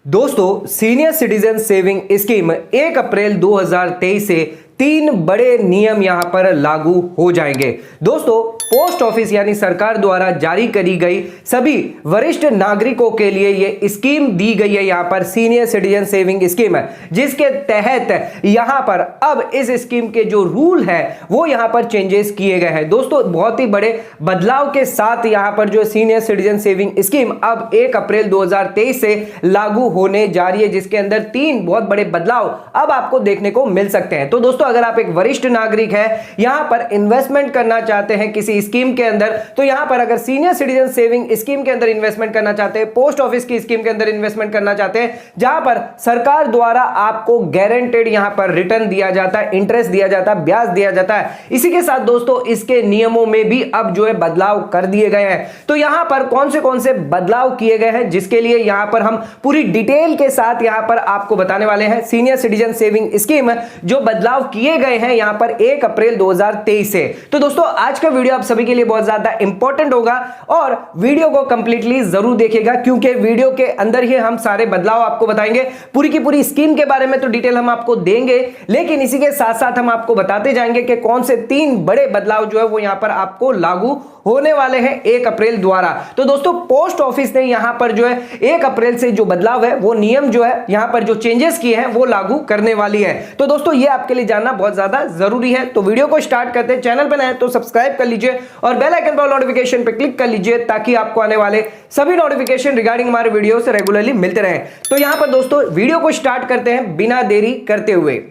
दोस्तों senior citizen saving scheme 1 अप्रैल 2023 से 3 बड़े नियम यहां पर लागू हो जाएंगे। दोस्तों पोस्ट ऑफिस यानी सरकार द्वारा जारी करी गई सभी वरिष्ठ नागरिकों के लिए ये स्कीम दी गई है, यहां पर सीनियर सिटीजन सेविंग स्कीम है, जिसके तहत यहां पर अब इस स्कीम के जो रूल है वो यहां पर चेंजेस किए गए हैं। दोस्तों बहुत ही बड़े बदलाव के साथ यहां पर जो सीनियर सिटीजन सेविंग स्कीम अब 1 अप्रैल 2023 से लागू होने जा रही है, जिसके अंदर 3 बहुत बड़े बदलाव अब आपको देखने को मिल सकते हैं। तो दोस्तों अगर आप एक वरिष्ठ नागरिक है, यहां पर इन्वेस्टमेंट करना चाहते हैं किसी स्कीम के अंदर, तो यहां पर अगर सीनियर सिटीजन सेविंग स्कीम के अंदर इन्वेस्टमेंट करना चाहते हैं, पोस्ट ऑफिस की स्कीम के अंदर इन्वेस्टमेंट करना चाहते हैं, जहां पर सरकार द्वारा आपको गारंटेड यहां पर रिटर्न दिया जाता है, इंटरेस्ट दिया जाता है, ब्याज दिया जाता है। इसी के साथ दोस्तों इसके नियमों में भी अब जो है बदलाव कर दिए गए हैं। तो यहां पर कौन से बदलाव किए गए हैं, जिसके लिए यहां पर हम पूरी डिटेल के साथ यहां पर आपको बताने वाले हैं। सीनियर सिटीजन सेविंग स्कीम जो बदलाव किए गए हैं यहां पर 1 अप्रैल 2023 से। तो दोस्तों आज का वीडियो आप सभी के लिए बहुत ज्यादा इंपॉर्टेंट होगा और वीडियो को कंप्लीटली जरूर देखिएगा, क्योंकि वीडियो के अंदर ही हम सारे बदलाव आपको बताएंगे। पूरी की पूरी स्कीम के बारे में तो डिटेल हम आपको देंगे, लेकिन इसी के साथ साथ हम आपको बताते जाएंगे कि कौन से 3 बड़े बदलाव जो है वो यहां पर आपको लागू होने वाले हैं 1 अप्रैल द्वारा। तो दोस्तों पोस्ट ऑफिस ने यहां पर जो है 1 अप्रैल से जो बदलाव है, वो नियम जो है यहां पर जो चेंजेस किए हैं वो लागू करने वाली है। तो दोस्तों ये आपके लिए जानना बहुत ज्यादा जरूरी है। तो वीडियो को स्टार्ट करते हैं। चैनल पर नए हैं तो सब्सक्राइब कर लीजिए और बेल आइकन पर नोटिफिकेशन पर क्लिक कर लीजिए, ताकि आपको आने वाले सभी नोटिफिकेशन रिगार्डिंग हमारे वीडियो से रेगुलरली मिलते रहे। तो यहां पर दोस्तों वीडियो को स्टार्ट करते हैं बिना देरी करते हुए।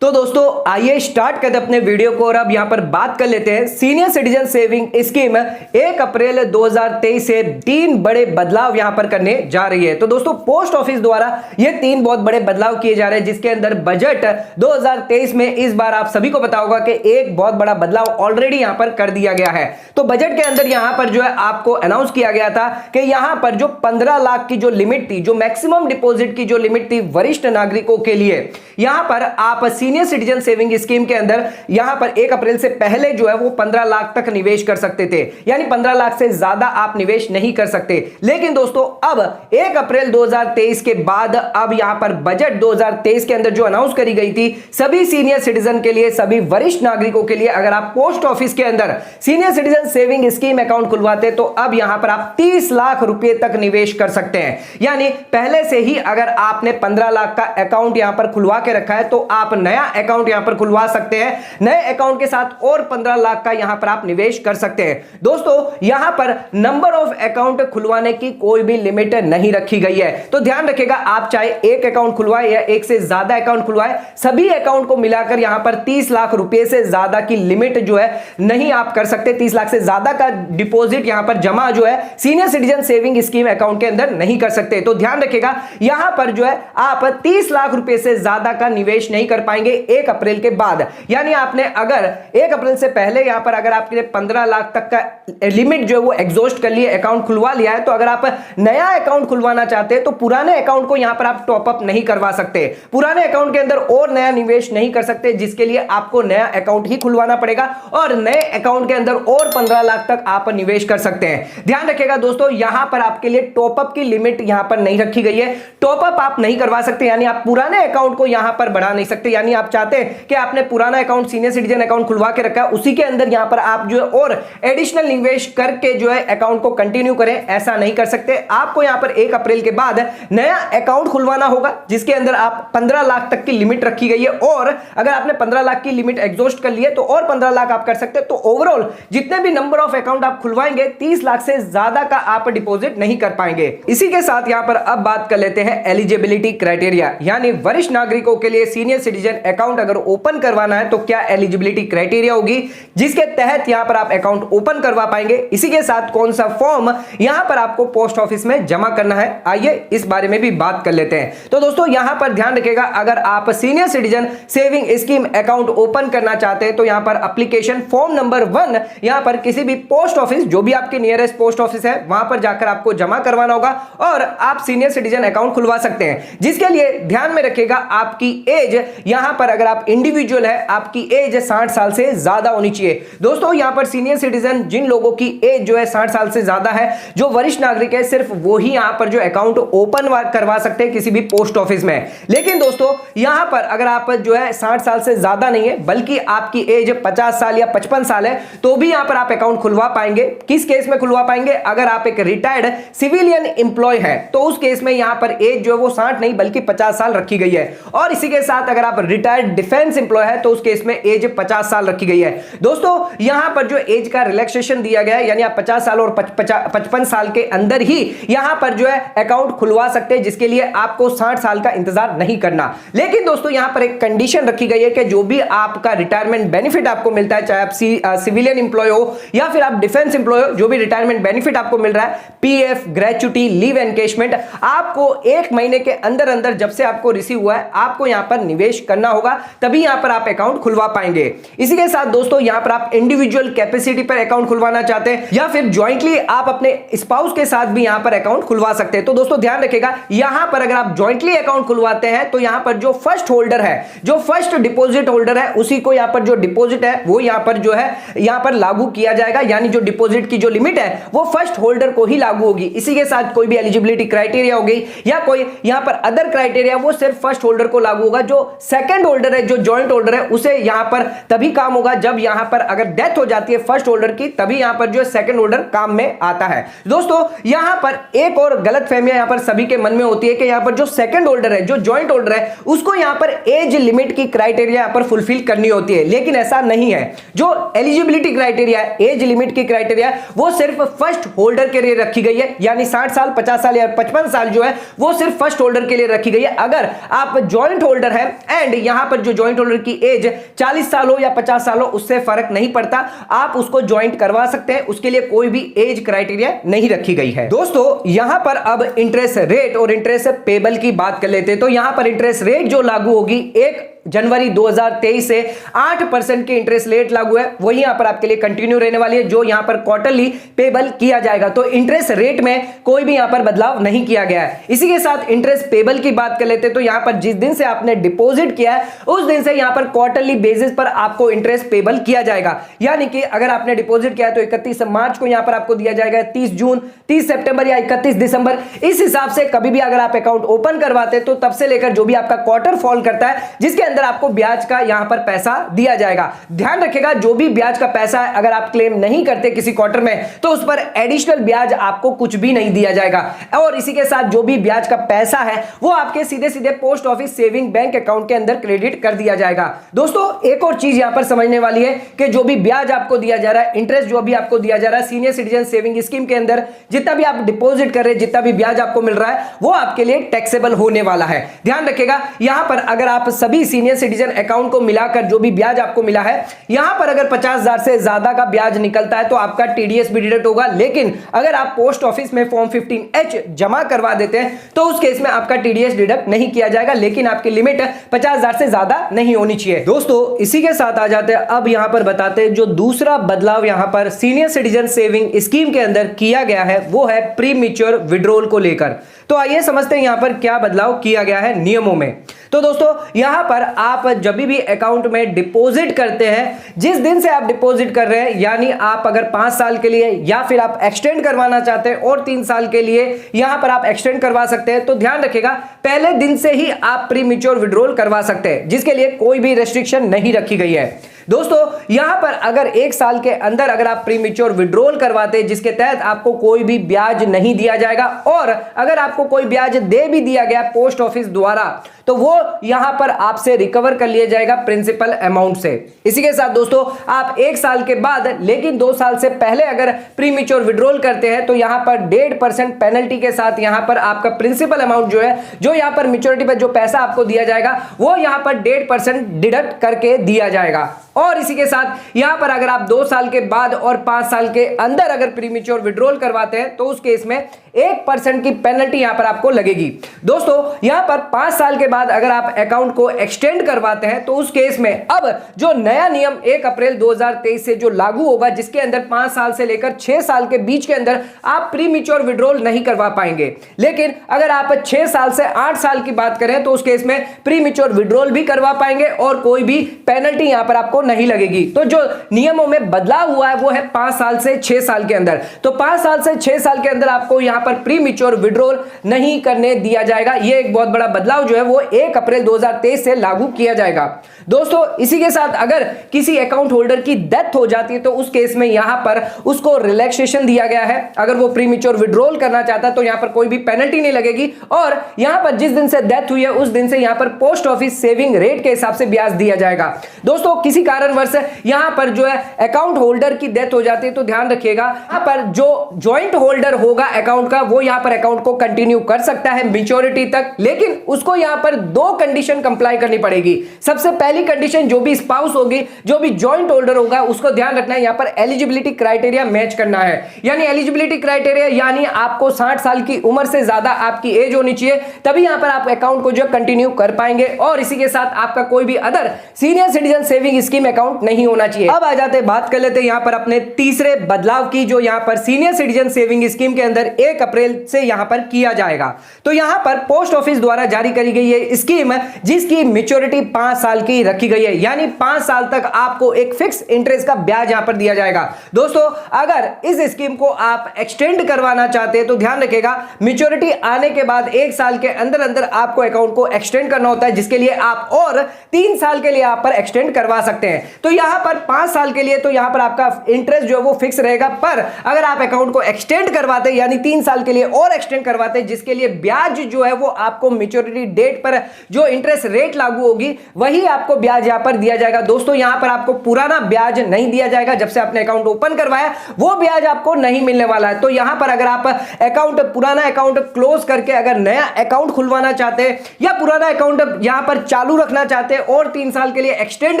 तो दोस्तों आइए स्टार्ट करते अपने वीडियो को और अब यहां पर बात कर लेते हैं सीनियर सिटीजन सेविंग स्कीम 1 अप्रैल 2023 से 3 बड़े बदलाव यहां पर करने जा रही है। तो दोस्तों पोस्ट ऑफिस द्वारा ये 3 बहुत बड़े बदलाव किए जा रहे हैं, जिसके अंदर बजट 2023 में इस बार आप सभी को पता होगा कि एक बहुत बड़ा बदलाव ऑलरेडी यहां पर कर दिया गया है। तो बजट के अंदर यहां पर जो है आपको अनाउंस किया गया था कि यहां पर जो 15 लाख की जो लिमिट थी, जो मैक्सिमम डिपॉजिट की जो लिमिट थी वरिष्ठ नागरिकों के लिए, यहां पर आप सीनियर सिटीजन सेविंग स्कीम के अंदर यहां पर 1 अप्रैल से पहले जो है वो 15 लाख तक निवेश कर सकते थे, यानी 15 लाख से ज्यादा आप निवेश नहीं कर सकते। लेकिन दोस्तों अब 1 अप्रैल 2023 के बाद अब यहां पर बजट 2023 के अंदर जो अनाउंस करी गई थी सभी सीनियर सिटीजन के लिए, सभी वरिष्ठ नागरिकों के लिए, अगर आप पोस्ट ऑफिस के अंदर senior citizen saving scheme account खुलवाते तो अब यहां पर आप 30 लाख रुपए तक निवेश कर सकते हैं। यानी पहले से ही अगर आपने 15 लाख का अकाउंट यहां पर खुलवा के रखा है तो आप नया अकाउंट यहां पर खुलवा सकते हैं। नए अकाउंट के साथ और 15 लाख का यहां पर आप निवेश कर सकते हैं। दोस्तों यहां पर नंबर ऑफ अकाउंट खुलवाने की कोई भी लिमिट नहीं रखी गई है। तो ध्यान रखिएगा, आप चाहे एक अकाउंट खुलवाए या एक से ज्यादा अकाउंट खुलवाए, सभी अकाउंट को मिलाकर यहां पर 30 लाख रुपए से ज्यादा की लिमिट जो है नहीं आप कर सकते। 30 लाख से ज्यादा का डिपॉजिट यहां पर जमा जो है senior citizen saving scheme account के अंदर नहीं कर सकते। तो ध्यान रखिएगा, यहां पर जो है आप 30 लाख रुपए से ज्यादा का निवेश नहीं कर पाएंगे 1 अप्रैल के बाद। यानी आपने अगर 1 अप्रैल से पहले यहां पर अगर आपके 15 लाख तक का लिमिट जो है वो एग्जॉस्ट कर लिए, अकाउंट खुलवा लिया है, तो अगर आप नया अकाउंट खुलवाना चाहते हैं तो पुराने अकाउंट को यहां पर आप टॉप अप नहीं करवा सकते, पुराने अकाउंट के अंदर और नया निवेश नहीं कर सकते, जिसके लिए आपको नया अकाउंट ही खुलवाना पड़ेगा और नए अकाउंट के अंदर और 15 लाख तक आप निवेश कर सकते हैं। ध्यान रखिएगा दोस्तों, यहां पर आपके लिए टॉप अप की लिमिट यहां पर नहीं रखी गई है। टॉप अप आप नहीं करवा सकते, यानी आप पुराने अकाउंट को यहां पर बढ़ा नहीं सकते। यानी आप चाहते हैं कि आपने पुराना अकाउंट सीनियर सिटीजन अकाउंट खुलवा के रखा है, उसी के अंदर यहां पर आप जो है और एडिशनल निवेश करके जो है अकाउंट को कंटिन्यू करें, ऐसा नहीं कर सकते। आपको यहां पर 1 अप्रैल के बाद नया अकाउंट खुलवाना होगा, जिसके अंदर आप 15 लाख तक की लिमिट रखी गई है, और अगर आपने 15 लाख की लिमिट एग्जॉस्ट कर ली है तो और 15 लाख आप कर सकते हैं। तो ओवरऑल जितने भी नंबर ऑफ अकाउंट आप खुलवाएंगे 30 लाख से ज्यादा का आप डिपॉजिट नहीं कर पाएंगे। इसी के साथ यहां पर अब बात कर लेते हैं एलिजिबिलिटी क्राइटेरिया, यानी वरिष्ठ नागरिकों के लिए सीनियर सिटीजन अकाउंट अगर ओपन करवाना है तो क्या एलिजिबिलिटी क्राइटेरिया होगी, जिसके तहत यहां पर आप अकाउंट ओपन करवा पाएंगे। इसी के साथ कौन सा फॉर्म यहां पर आपको पोस्ट ऑफिस में जमा करना है, आइए इस बारे में भी बात कर लेते हैं। तो दोस्तों यहां पर ध्यान रखिएगा, अगर आप senior citizen saving scheme account open करना चाहते हैं तो यहां पर एप्लीकेशन फॉर्म नंबर 1 यहां पर किसी भी पोस्ट ऑफिस, जो भी आपके नियरेस्ट पोस्ट ऑफिस है, वहां पर जाकर आपको जमा करवाना होगा और आप सीनियर सिटीजन अकाउंट खुलवा सकते हैं। जिसके लिए ध्यान में रखिएगा, आपकी एज यहां पर अगर आप इंडिविजुअल है, आपकी एज 60 साल से ज्यादा होनी चाहिए। दोस्तों यहां पर सीनियर सिटीजन, जिन लोगों की एज जो है 60 साल से ज्यादा है, जो वरिष्ठ नागरिक है, सिर्फ वो ही यहां पर जो अकाउंट ओपन करवा सकते हैं किसी भी पोस्ट ऑफिस में। लेकिन दोस्तों यहां पर अगर आप जो है 60 साल से ज्यादा नहीं है, बल्कि आपकी एज 50 साल या 55 साल है, तो भी यहां पर आप अकाउंट खुलवा पाएंगे। किस केस में खुलवा पाएंगे? अगर आप एक रिटायर्ड सिविलियन एम्प्लॉय है तो उस केस में यहां पर एज जो है वो 60 नहीं बल्कि 50 साल रखी गई है। और इसी के साथ अगर आप रिटायर्ड डिफेंस एम्प्लॉय है तो उस केस में एज 50 साल रखी गई है। दोस्तों यहां पर जो एज का रिलैक्सेशन दिया गया है, यानी आप 50 साल और 55 साल के अंदर ही यहां पर जो है अकाउंट खुलवा सकते हैं, जिसके लिए आपको 60 साल का इंतजार नहीं करना। लेकिन दोस्तों यहां पर एक कंडीशन रखी गई है कि जो भी आपका रिटायरमेंट बेनिफिट आपको मिलता है, चाहे आप सिविलियन एम्प्लॉय हो या फिर आप डिफेंस एम्प्लॉय हो, जो भी रिटायरमेंट बेनिफिट आपको मिल रहा है, पीएफ, ग्रेच्युटी, लीव एनकेशमेंट, आपको 1 महीने के अंदर अंदर जब से आपको रिसीव हुआ है, आपको यहां पर निवेश करना होगा, तभी यहां पर आप अकाउंट खुलवा पाएंगे। इसी के साथ दोस्तों यहां पर आप इंडिविजुअल कैपेसिटी पर अकाउंट खुलवाना चाहते हैं या फिर ज्वाइंटली आप अपने स्पाउस के साथ भी यहां पर अकाउंट खुलवा सकते हैं। तो दोस्तों ध्यान रखिएगा, यहां पर अगर आप ज्वाइंटली अकाउंट खुलवाते हैं तो यहां पर जो फर्स्ट होल्डर है, जो फर्स्ट डिपॉजिट होल्डर है, उसी को यहां पर जो डिपॉजिट है वो यहां पर जो है यहां पर लागू किया जाएगा, यानी जो डिपॉजिट की जो लिमिट है वो फर्स्ट होल्डर को ही लागू होगी। इसी के साथ कोई भी एलिजिबिलिटी क्राइटेरिया होगी या कोई यहां पर अदर क्राइटेरिया, वो सिर्फ फर्स्ट होल्डर को लागू होगा। जो सेकंड होल्डर है, जो जॉइंट होल्डर है, उसे यहां पर तभी काम होगा जब यहां पर अगर डेथ हो जाती है फर्स्ट होल्डर की, तभी यहां पर जो सेकंड होल्डर काम में आता है। दोस्तों यहां पर एक और गलतफहमियां यहां पर सभी के मन में होती है कि यहां पर जो सेकंड होल्डर है, जो जॉइंट होल्डर है, उसको यहां पर एज लिमिट की क्राइटेरिया यहां पर फुलफिल करनी होती है, लेकिन ऐसा नहीं है। जो एलिजिबिलिटी क्राइटेरिया है, एज लिमिट की क्राइटेरिया, वो सिर्फ फर्स्ट होल्डर के लिए रखी गई है, यानी 60 साल, 50 साल या 55 साल जो है वो सिर्फ फर्स्ट होल्डर के लिए रखी गई है। अगर आप जॉइंट होल्डर है एंड यहां पर जो जॉइंट होल्डर की एज 40 साल हो या 50 साल हो, उससे फर्क नहीं पड़ता, आप उसको ज्वाइंट करवा सकते हैं, उसके लिए कोई भी एज क्राइटेरिया नहीं रखी गई है। दोस्तों यहां पर अब इंटरेस्ट रेट और इंटरेस्ट पेबल की बात कर लेते हैं। तो यहां पर इंटरेस्ट रेट जो लागू होगी 1 जनवरी 2023 से 8% की इंटरेस्ट रेट लागू है, वही यहां पर आपके लिए कंटिन्यू रहने वाली है, जो यहां पर क्वार्टरली पेबल किया जाएगा। तो इंटरेस्ट रेट में कोई भी यहां पर बदलाव नहीं किया गया है। इसी के साथ इंटरेस्ट पेबल की बात कर लेते हैं। तो यहां पर जिस दिन से आपने डिपॉजिट किया है उस दिन से यहां पर क्वार्टरली बेसिस पर आपको इंटरेस्ट पेबल किया जाएगा, यानी कि अगर आपने डिपॉजिट किया है तो 31 मार्च को यहां पर आपको दिया जाएगा, 30 जून, 30 सितंबर या 31 दिसंबर, इस हिसाब से कभी भी अगर आप अकाउंट ओपन करवाते हैं तो तब से लेकर जो भी आपका क्वार्टर फॉल करता है, जिसके अंदर आपको ब्याज का यहां पर पैसा दिया जाएगा। ध्यान रखिएगा, जो भी ब्याज का पैसा है अगर आप क्लेम नहीं करते किसी क्वार्टर में तो उस पर एडिशनल ब्याज आपको कुछ भी नहीं दिया जाएगा। और इसी के साथ जो भी ब्याज का पैसा है वो आपके सीधे सीधे post office saving bank account के अंदर क्रेडिट कर दिया जाएगा। दोस्तों एक और चीज यहां पर समझने वाली है कि जो भी ब्याज आपको दिया जा रहा है, इंटरेस्ट जो भी आपको दिया जा रहा है सीनियर सिटीजन सेविंग स्कीम के अंदर, जितना भी आप डिपॉजिट कर रहे हैं, जितना भी ब्याज आपको मिल रहा है, वो आपके लिए टैक्सेबल होने वाला है। ध्यान रखिएगा, यहां पर अगर आप सभी सीनियर सिटीजन अकाउंट को मिलाकर जो भी ब्याज आपको मिला है, यहां पर अगर 50,000 से ज्यादा का ब्याज निकलता है तो आपका टीडीएस भी डिडक्ट होगा। लेकिन अगर आप पोस्ट ऑफिस में फॉर्म 15H जमा करवा देते हैं तो उस केस में आपका टीडीएस डिडक्ट नहीं किया जाएगा, लेकिन आपकी लिमिट 50,000 से ज्यादा नहीं होनी चाहिए। दोस्तों इसी के साथ आ जाते हैं, अब यहां पर बताते हैं जो दूसरा बदलाव यहां पर सीनियर सिटीजन सेविंग स्कीम के अंदर किया गया है, वो है प्री मैच्योर विड्रॉल को लेकर। तो आइए समझते हैं यहां पर क्या बदलाव किया गया है नियमों में। तो दोस्तों यहां पर आप जब भी अकाउंट में डिपॉजिट करते हैं, जिस दिन से आप डिपॉजिट कर रहे हैं, यानी आप अगर 5 साल के लिए या फिर आप एक्सटेंड करवाना चाहते हैं और 3 साल के लिए यहां पर आप एक्सटेंड करवा सकते हैं, तो ध्यान रखिएगा पहले दिन से ही आप प्री मैच्योर विड्रॉल करवा सकते हैं, जिसके लिए कोई भी रेस्ट्रिक्शन नहीं रखी गई है। दोस्तों यहां पर अगर 1 साल के अंदर अगर आप प्री मैच्योर विड्रॉल करवाते हैं, जिसके तहत आपको कोई भी ब्याज नहीं दिया जाएगा, और अगर आपको कोई ब्याज दे भी दिया गया पोस्ट ऑफिस द्वारा तो वो यहां पर आपसे रिकवर कर लिया जाएगा प्रिंसिपल अमाउंट से। इसी के साथ दोस्तों आप 1 साल के बाद लेकिन 2 साल से पहले अगर प्री मैच्योर विड्रॉल करते हैं तो यहां पर 1.5% पेनल्टी के साथ यहां पर आपका प्रिंसिपल अमाउंट जो है, जो यहां पर मैच्योरिटी पर जो पैसा आपको दिया जाएगा, वो यहां पर 1.5% डिडक्ट करके दिया जाएगा। और इसी के साथ यहां पर अगर आप 2 साल के बाद और 5 साल के अंदर अगर प्री मैच्योर विड्रॉल करवाते हैं तो उस केस में 1% की पेनल्टी यहां पर आपको लगेगी। दोस्तों यहां पर 5 साल के बाद अगर आप अकाउंट को एक्सटेंड करवाते हैं तो उस केस में अब जो नया नियम 1 अप्रैल 2023 से जो लागू होगा, जिसके अंदर 5 साल से लेकर 6 साल के बीच के अंदर आप प्री मैच्योर विड्रॉल नहीं करवा पाएंगे। लेकिन अगर आप 6 साल से 8 साल की बात करें तो उस केस में प्री मैच्योर विड्रॉल भी करवा पाएंगे और कोई भी पेनल्टी यहां पर आपको नहीं लगेगी। तो जो नियमों में बदलाव हुआ है वो है 5 साल से 6 साल के अंदर। तो 5 साल से 6 साल के अंदर आपको यहां पर प्री मैच्योर विड्रॉल नहीं करने दिया जाएगा। यह एक बहुत बड़ा बदलाव जो है वो 1 अप्रैल 2023 से लागू किया जाएगा। दोस्तों इसी के साथ अगर किसी अकाउंट होल्डर की डेथ हो जाती है तो उस केस में यहां पर उसको रिलैक्सेशन दिया गया है। अगर वो प्री मैच्योर विड्रॉल करना चाहता है तो यहां पर कोई भी पेनल्टी नहीं लगेगी और यहां पर जिस दिन से डेथ हुई है उस दिन से यहां पर पोस्ट ऑफिस सेविंग रेट के हिसाब से ब्याज दिया जाएगा। दोस्तों किसी कारणवश यहां पर जो है अकाउंट होल्डर की डेथ हो जाती है तो ध्यान रखिएगा, यहां पर जो ज्वाइंट होल्डर होगा अकाउंट का वो यहां पर अकाउंट को कंटिन्यू कर सकता है मैच्योरिटी तक, लेकिन उसको यहां पर 2 कंडीशन कंप्लाई करनी पड़ेगी। सबसे पहली कंडीशन, जो भी स्पाउस होगी, जो भी ज्वाइंट होल्डर होगा, उसको ध्यान रखना है यहां पर एलिजिबिलिटी क्राइटेरिया मैच करना है। यानी एलिजिबिलिटी क्राइटेरिया यानी आपको 60 साल की उम्र से ज्यादा आपकी एज होनी चाहिए, तभी यहां पर आप अकाउंट को जो कंटिन्यू कर पाएंगे और इसी के साथ आपका कोई भी other senior citizen saving scheme account नहीं होना चाहिए। अब आ जाते बात कर लेते हैं यहां पर अपने तीसरे बदलाव की, जो यहां पर सीनियर सिटीजन सेविंग स्कीम के अंदर 1 अप्रैल से यहां पर किया जाएगा। तो यहां पर पोस्ट ऑफिस द्वारा जारी करी गई है स्कीम जिसकी मैच्योरिटी 5 साल की रखी गई है, यानी 5 साल तक आपको एक फिक्स इंटरेस्ट का ब्याज यहां पर दिया जाएगा। दोस्तों अगर इस स्कीम को आप एक्सटेंड करवाना चाहते हैं तो ध्यान रखिएगा, मैच्योरिटी आने के बाद 1 साल के अंदर अंदर आपको अकाउंट को एक्सटेंड करना होता है, जिसके लिए आप और 3 साल के लिए आप पर एक्सटेंड करवा सकते हैं। तो यहां पर 5 साल के लिए तो यहां पर आपका इंटरेस्ट जो है वो फिक्स रहेगा, पर अगर आप अकाउंट को एक्सटेंड करवाते हैं यानी 3 साल के लिए और एक्सटेंड करवाते हैं, जिसके लिए ब्याज जो है वो आपको मैच्योरिटी डेट पर जो इंटरेस्ट रेट लागू होगी वही आपको ब्याज यहां पर दिया जाएगा। दोस्तों यहां पर आपको पुराना ब्याज नहीं दिया जाएगा, जब से आपने अकाउंट ओपन करवाया वो ब्याज आपको नहीं मिलने वाला है। तो यहां पर अगर आप अकाउंट पुराना अकाउंट क्लोज करके अगर नया अकाउंट खुलवाना चाहते हैं या पुराना अकाउंट यहां पर चालू रखना चाहते हैं और 3 साल के लिए एक्सटेंड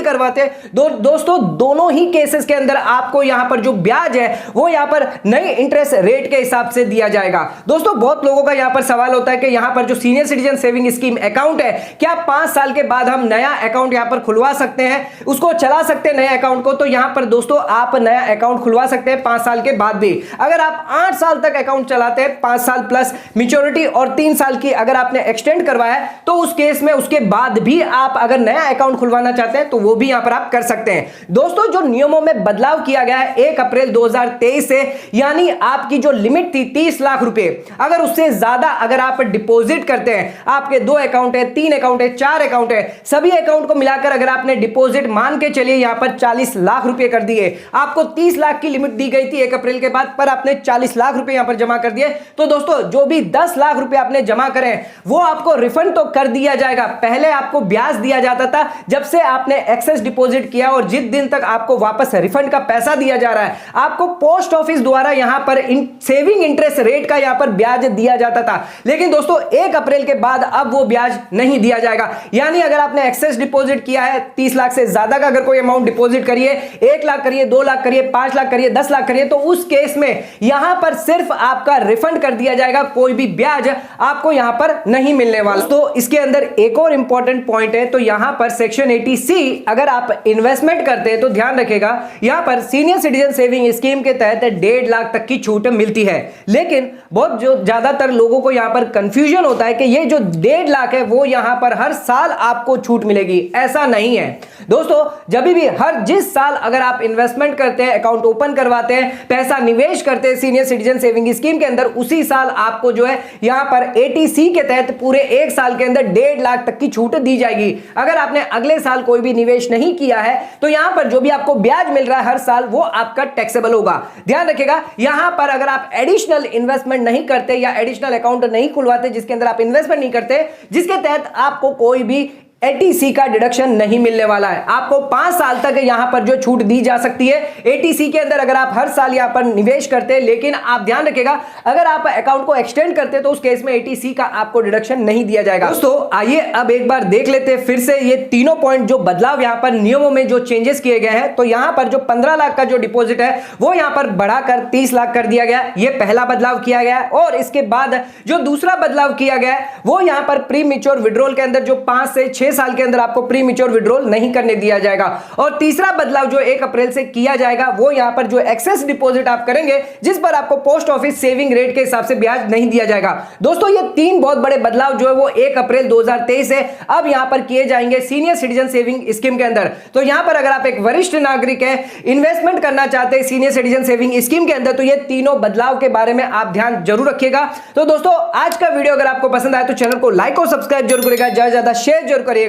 करवाते हैं, दोस्तों दोनों ही केसेस के अंदर आपको यहां पर जो ब्याज है वो यहां पर नई इंटरेस्ट रेट के हिसाब से दिया जाएगा। दोस्तों बहुत लोगों का यहां पर सवाल होता है कि यहां पर जो senior citizen saving scheme account है, क्या 5 साल के बाद हम नया अकाउंट यहां पर खुलवा सकते हैं, उसको चला सकते हैं नए अकाउंट को? तो यहां पर दोस्तों आप नया अकाउंट खुलवा सकते हैं 5 साल के बाद भी। अगर आप 8 साल तक अकाउंट चलाते हैं, 5 साल प्लस मैच्योरिटी और 3 साल की अगर आपने एक्सटेंड करवाया है, तो उस केस में उसके बाद भी आप अगर नया अकाउंट खुलवाना चाहते हैं तो वो भी यहां पर आप कर सकते हैं। दोस्तों जो नियमों में बदलाव किया गया है 1 अप्रैल 2023 से, यानी आपकी जो लिमिट थी 30 लाख रुपए, अगर उससे ज्यादा अगर आप डिपॉजिट करते हैं, आपके 2 अकाउंट है, 3 अकाउंट है, 4 अकाउंट है, सभी अकाउंट को मिलाकर अगर आपने डिपॉजिट मान के चलिए यहां पर 40 लाख रुपए कर दिए, आपको 30 लाख की लिमिट दी गई थी 1 अप्रैल के बाद, पर आपने 40 लाख रुपए यहां पर जमा कर दिए, तो दोस्तों जो भी 10 लाख रुपए आपने जमा करें वो आपको रिफंड तो कर दिया जाएगा। पहले आपको ब्याज दिया जाता था, जब से आपने एक्सेस डिपॉजिट किया और जिस दिन तक आपको वापस रिफंड का पैसा दिया जा रहा है, आपको पोस्ट ऑफिस द्वारा यहां पर सेविंग इंटरेस्ट रेट का यहां पर ब्याज दिया जाता था। लेकिन दोस्तों 1 अप्रैल के बाद अब वो ब्याज नहीं दिया जाएगा। यानी अगर आपने एक्सेस डिपॉजिट किया है 30 लाख से ज्यादा का अगर कोई अमाउंट डिपॉजिट करिए, 1 लाख करिए, 2 लाख करिए, 5 लाख करिए, 10 लाख करिए, तो उस केस में यहां पर सिर्फ आपका रिफंड कर दिया जाएगा, कोई भी ब्याज आपको यहां पर नहीं मिलने वाला। तो इसके अंदर एक और इंपॉर्टेंट पॉइंट है, तो यहां पर सेक्शन 80C अगर आप इन्वेस्टमेंट करते हैं तो ध्यान रखिएगा, यहां पर सीनियर सिटीजन सेविंग स्कीम के तहत 1.5 लाख तक की छूट मिलती है। लेकिन बहुत जो ज्यादातर लोगों को यहां पर कंफ्यूजन होता है कि ये जो 1.5 लाख है वो यहां पर हर साल आपको छूट मिलेगी। ऐसा नहीं है दोस्तों, जब भी हर जिस साल अगर आप इन्वेस्टमेंट करते हैं, अकाउंट ओपन करवाते हैं, पैसा निवेश करते हैं सीनियर सिटीजन सेविंग स्कीम के अंदर, उसी साल आपको जो है यहां पर 80C के तहत पूरे 1 साल के अंदर 1.5 लाख तक की छूट दी जाएगी। अगर आपने अगले साल कोई भी निवेश नहीं किया है तो यहां पर जो भी आपको ब्याज मिल रहा है हर साल वो आपका टैक्सेबल होगा। ध्यान रखिएगा, यहां पर अगर आप एडिशनल इन्वेस्टमेंट नहीं करते या एडिशनल अकाउंट नहीं खुलवाते जिसके अंदर आप इन्वेस्टमेंट नहीं करते, जिसके तहत आपको कोई भी एटीसी का डिडक्शन नहीं मिलने वाला है। आपको 5 साल तक यहां पर जो छूट दी जा सकती है एटीसी के अंदर, अगर आप हर साल यहां पर निवेश करते हैं। लेकिन आप ध्यान रखिएगा, अगर आप अकाउंट को एक्सटेंड करते हैं तो उस केस में एटीसी का आपको डिडक्शन नहीं दिया जाएगा। दोस्तों आइए अब एक बार देख लेते हैं फिर से ये तीनों पॉइंट जो बदलाव यहां पर नियमों में जो चेंजेस किए गए हैं। तो यहां पर जो 15 लाख का जो डिपॉजिट है वो यहां पर बढ़ाकर 30 लाख कर दिया गया, ये पहला बदलाव किया गया। और इसके बाद जो दूसरा बदलाव किया गया वो यहां पर प्री मैच्योर विड्रॉल के अंदर जो 5 से 6 साल के अंदर आपको प्री मैच्योर विड्रॉल नहीं करने दिया जाएगा। और तीसरा बदलाव जो 1 अप्रैल से किया जाएगा वो यहां पर जो एक्सेस डिपॉजिट आप करेंगे जिस पर आपको पोस्ट ऑफिस सेविंग रेट के हिसाब से ब्याज नहीं दिया जाएगा। दोस्तों ये 3 बहुत बड़े बदलाव जो है वो 1 अप्रैल 2023 से अब यहां पर किए जाएंगे सीनियर सिटीजन सेविंग स्कीम के अंदर। तो यहां पर अगर आप एक वरिष्ठ नागरिक है, इन्वेस्टमेंट करना चाहते हैं सीनियर सिटीजन सेविंग स्कीम के अंदर, तो ये तीनों बदलाव के बारे में आप ध्यान जरूर रखिएगा। तो दोस्तों आज का वीडियो अगर आपको पसंद आए तो चैनल को लाइक और सब्सक्राइब जरूर करिएगा, ज्यादा से ज्यादा शेयर जरूर करिएगा।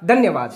धन्यवाद।